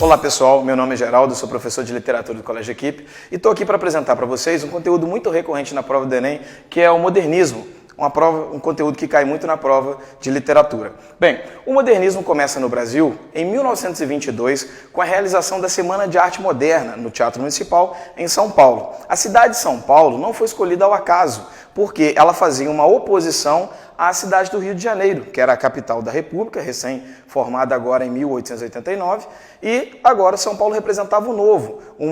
Olá pessoal, meu nome é Geraldo, sou professor de literatura do Colégio Equipe e estou aqui para apresentar para vocês um conteúdo muito recorrente na prova do Enem, que é o modernismo, um conteúdo que cai muito na prova de literatura. Bem, o modernismo começa no Brasil em 1922 com a realização da Semana de Arte Moderna no Teatro Municipal em São Paulo. A cidade de São Paulo não foi escolhida ao acaso, porque ela fazia uma oposição à cidade do Rio de Janeiro, que era a capital da República, recém-formada agora em 1889, e agora São Paulo representava um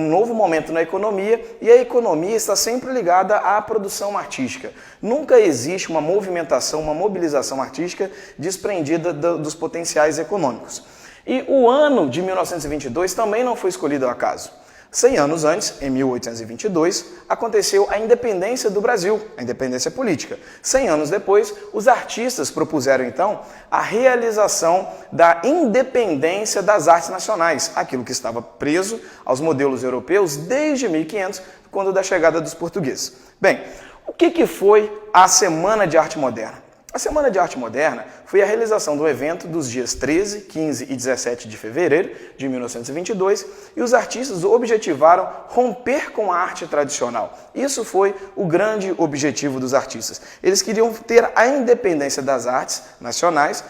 novo momento na economia, e a economia está sempre ligada à produção artística. Nunca existe uma movimentação, uma mobilização artística desprendida dos potenciais econômicos. E o ano de 1922 também não foi escolhido ao acaso. 100 anos antes, em 1822, aconteceu a independência do Brasil, a independência política. 100 anos depois, os artistas propuseram, então, a realização da independência das artes nacionais, aquilo que estava preso aos modelos europeus desde 1500, quando da chegada dos portugueses. Bem, o que foi a Semana de Arte Moderna? A Semana de Arte Moderna foi a realização do evento dos dias 13, 15 e 17 de fevereiro de 1922 e os artistas objetivaram romper com a arte tradicional. Isso foi o grande objetivo dos artistas. Eles queriam ter a independência das artes nacionais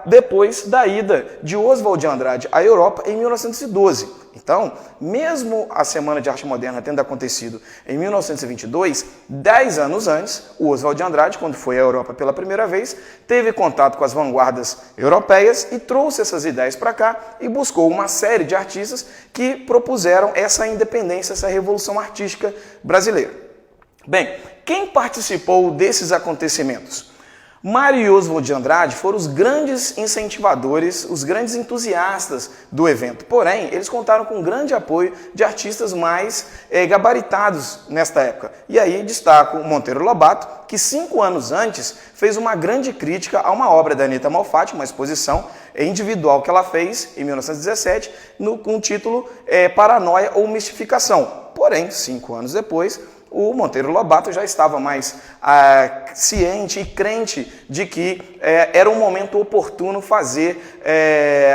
depois da ida de Oswald de Andrade à Europa em 1912. Então, mesmo a Semana de Arte Moderna tendo acontecido em 1922, 10 anos antes, o Oswald de Andrade, quando foi à Europa pela primeira vez, teve contato com as vanguardas europeias e trouxe essas ideias para cá e buscou uma série de artistas que propuseram essa independência, essa revolução artística brasileira. Bem, quem participou desses acontecimentos? Mário e Oswald de Andrade foram os grandes incentivadores, os grandes entusiastas do evento. Porém, eles contaram com um grande apoio de artistas mais gabaritados nesta época. E aí destaco o Monteiro Lobato, que 5 anos antes fez uma grande crítica a uma obra da Anita Malfatti, uma exposição individual que ela fez em 1917, com o título Paranoia ou Mistificação. Porém, 5 anos depois, o Monteiro Lobato já estava mais ciente e crente de que era um momento oportuno fazer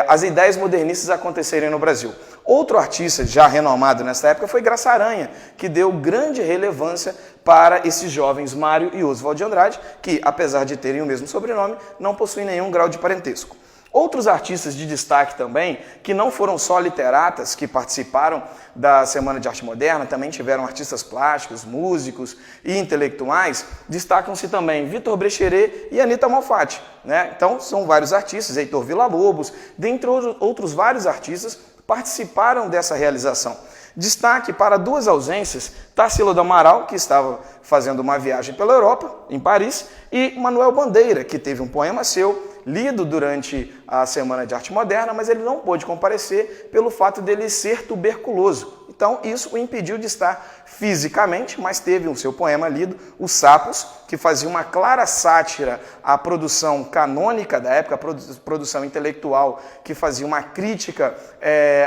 as ideias modernistas acontecerem no Brasil. Outro artista já renomado nessa época foi Graça Aranha, que deu grande relevância para esses jovens Mário e Oswald de Andrade, que, apesar de terem o mesmo sobrenome, não possuem nenhum grau de parentesco. Outros artistas de destaque também, que não foram só literatas que participaram da Semana de Arte Moderna, também tiveram artistas plásticos, músicos e intelectuais, destacam-se também Vitor Brecheret e Anita Malfatti, né? Então, são vários artistas, Heitor Villa-Lobos, dentre outros vários artistas, participaram dessa realização. Destaque para 2 ausências, Tarsila do Amaral, que estava fazendo uma viagem pela Europa, em Paris, e Manuel Bandeira, que teve um poema seu lido durante a Semana de Arte Moderna, mas ele não pôde comparecer pelo fato dele ser tuberculoso. Então, isso o impediu de estar fisicamente, mas teve o seu poema lido, Os Sapos, que fazia uma clara sátira à produção canônica da época, a produção intelectual, que fazia uma crítica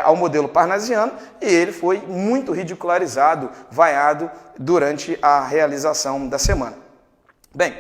ao modelo parnasiano, e ele foi muito ridicularizado, vaiado, durante a realização da semana. Bem,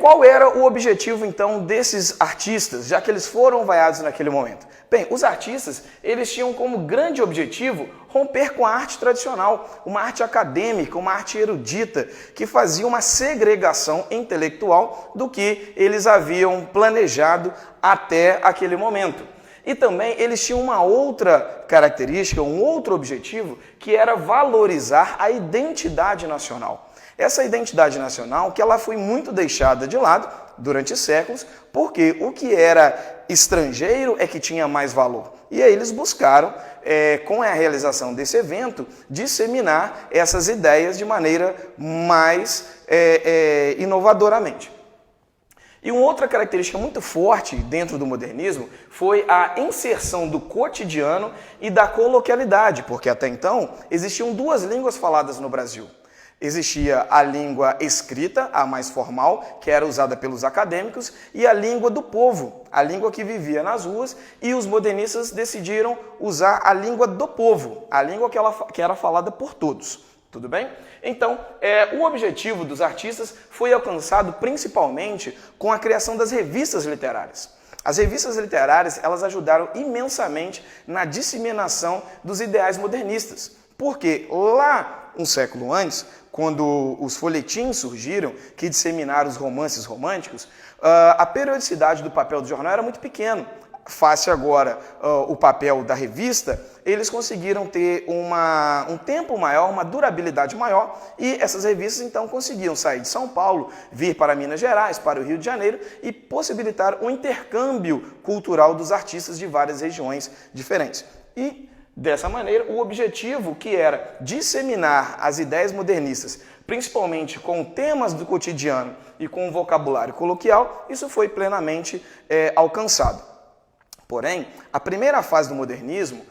qual era o objetivo, então, desses artistas, já que eles foram vaiados naquele momento? Bem, os artistas, eles tinham como grande objetivo romper com a arte tradicional, uma arte acadêmica, uma arte erudita, que fazia uma segregação intelectual do que eles haviam planejado até aquele momento. E também eles tinham uma outra característica, um outro objetivo, que era valorizar a identidade nacional. Essa identidade nacional que ela foi muito deixada de lado durante séculos, porque o que era estrangeiro é que tinha mais valor. E aí eles buscaram, com a realização desse evento, disseminar essas ideias de maneira mais inovadoramente. E uma outra característica muito forte dentro do modernismo foi a inserção do cotidiano e da coloquialidade, porque até então existiam 2 línguas faladas no Brasil. Existia a língua escrita, a mais formal, que era usada pelos acadêmicos, e a língua do povo, a língua que vivia nas ruas, e os modernistas decidiram usar a língua do povo, a língua que era falada por todos. Tudo bem? Então, o objetivo dos artistas foi alcançado principalmente com a criação das revistas literárias. As revistas literárias, elas ajudaram imensamente na disseminação dos ideais modernistas, porque lá um século antes, quando os folhetins surgiram, que disseminaram os romances românticos, a periodicidade do papel do jornal era muito pequena. Face agora o papel da revista, eles conseguiram ter um tempo maior, uma durabilidade maior, e essas revistas então conseguiam sair de São Paulo, vir para Minas Gerais, para o Rio de Janeiro e possibilitar um intercâmbio cultural dos artistas de várias regiões diferentes. E dessa maneira, o objetivo, que era disseminar as ideias modernistas, principalmente com temas do cotidiano e com o vocabulário coloquial, isso foi plenamente alcançado. Porém, a primeira fase do modernismo,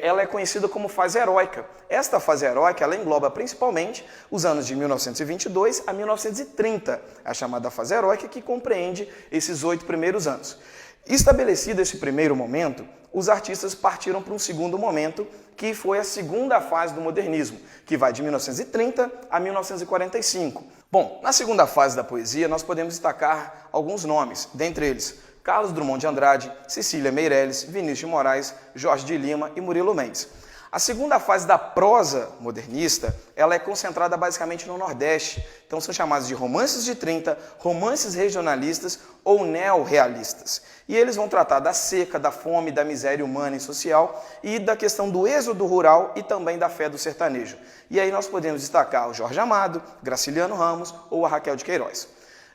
ela é conhecida como fase heróica. Esta fase heróica, ela engloba principalmente os anos de 1922 a 1930, a chamada fase heróica, que compreende esses 8 primeiros anos. Estabelecido esse primeiro momento, os artistas partiram para um segundo momento, que foi a segunda fase do modernismo, que vai de 1930 a 1945. Bom, na segunda fase da poesia, nós podemos destacar alguns nomes, dentre eles Carlos Drummond de Andrade, Cecília Meirelles, Vinícius de Moraes, Jorge de Lima e Murilo Mendes. A segunda fase da prosa modernista, ela é concentrada basicamente no Nordeste. Então são chamados de romances de 30, romances regionalistas ou neorrealistas. E eles vão tratar da seca, da fome, da miséria humana e social e da questão do êxodo rural e também da fé do sertanejo. E aí nós podemos destacar o Jorge Amado, Graciliano Ramos ou a Raquel de Queiroz.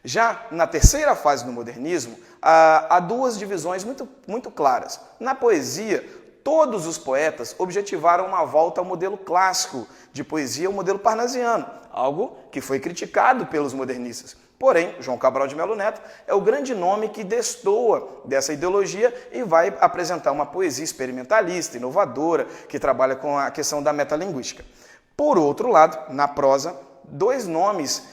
Já na terceira fase do modernismo, há duas divisões muito claras. Na poesia, todos os poetas objetivaram uma volta ao modelo clássico de poesia, o modelo parnasiano, algo que foi criticado pelos modernistas. Porém, João Cabral de Melo Neto é o grande nome que destoa dessa ideologia e vai apresentar uma poesia experimentalista, inovadora, que trabalha com a questão da metalinguística. Por outro lado, na prosa, dois nomes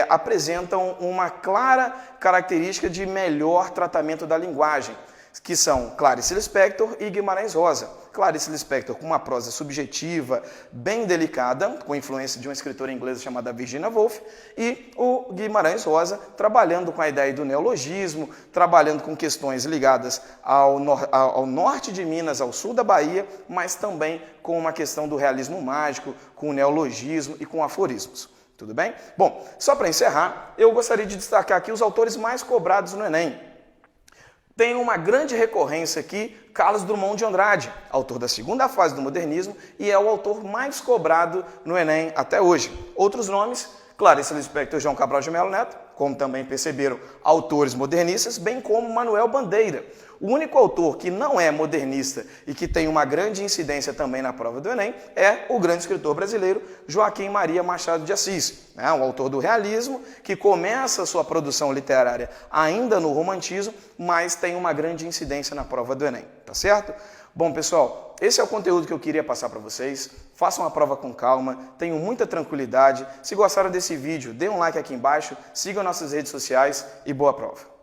apresentam uma clara característica de melhor tratamento da linguagem, que são Clarice Lispector e Guimarães Rosa. Clarice Lispector com uma prosa subjetiva, bem delicada, com influência de uma escritora inglesa chamada Virginia Woolf, e o Guimarães Rosa trabalhando com a ideia do neologismo, trabalhando com questões ligadas ao norte de Minas, ao sul da Bahia, mas também com uma questão do realismo mágico, com o neologismo e com aforismos. Tudo bem? Bom, só para encerrar, eu gostaria de destacar aqui os autores mais cobrados no Enem. Tem uma grande recorrência aqui, Carlos Drummond de Andrade, autor da segunda fase do modernismo e é o autor mais cobrado no Enem até hoje. Outros nomes, Clarice Lispector e João Cabral de Melo Neto, como também perceberam, autores modernistas, bem como Manuel Bandeira. O único autor que não é modernista e que tem uma grande incidência também na prova do Enem é o grande escritor brasileiro Joaquim Maria Machado de Assis, o autor do realismo, que começa a sua produção literária ainda no romantismo, mas tem uma grande incidência na prova do Enem, tá certo? Bom, pessoal, esse é o conteúdo que eu queria passar para vocês. Façam a prova com calma, tenham muita tranquilidade. Se gostaram desse vídeo, dê um like aqui embaixo, sigam nossas redes sociais e boa prova!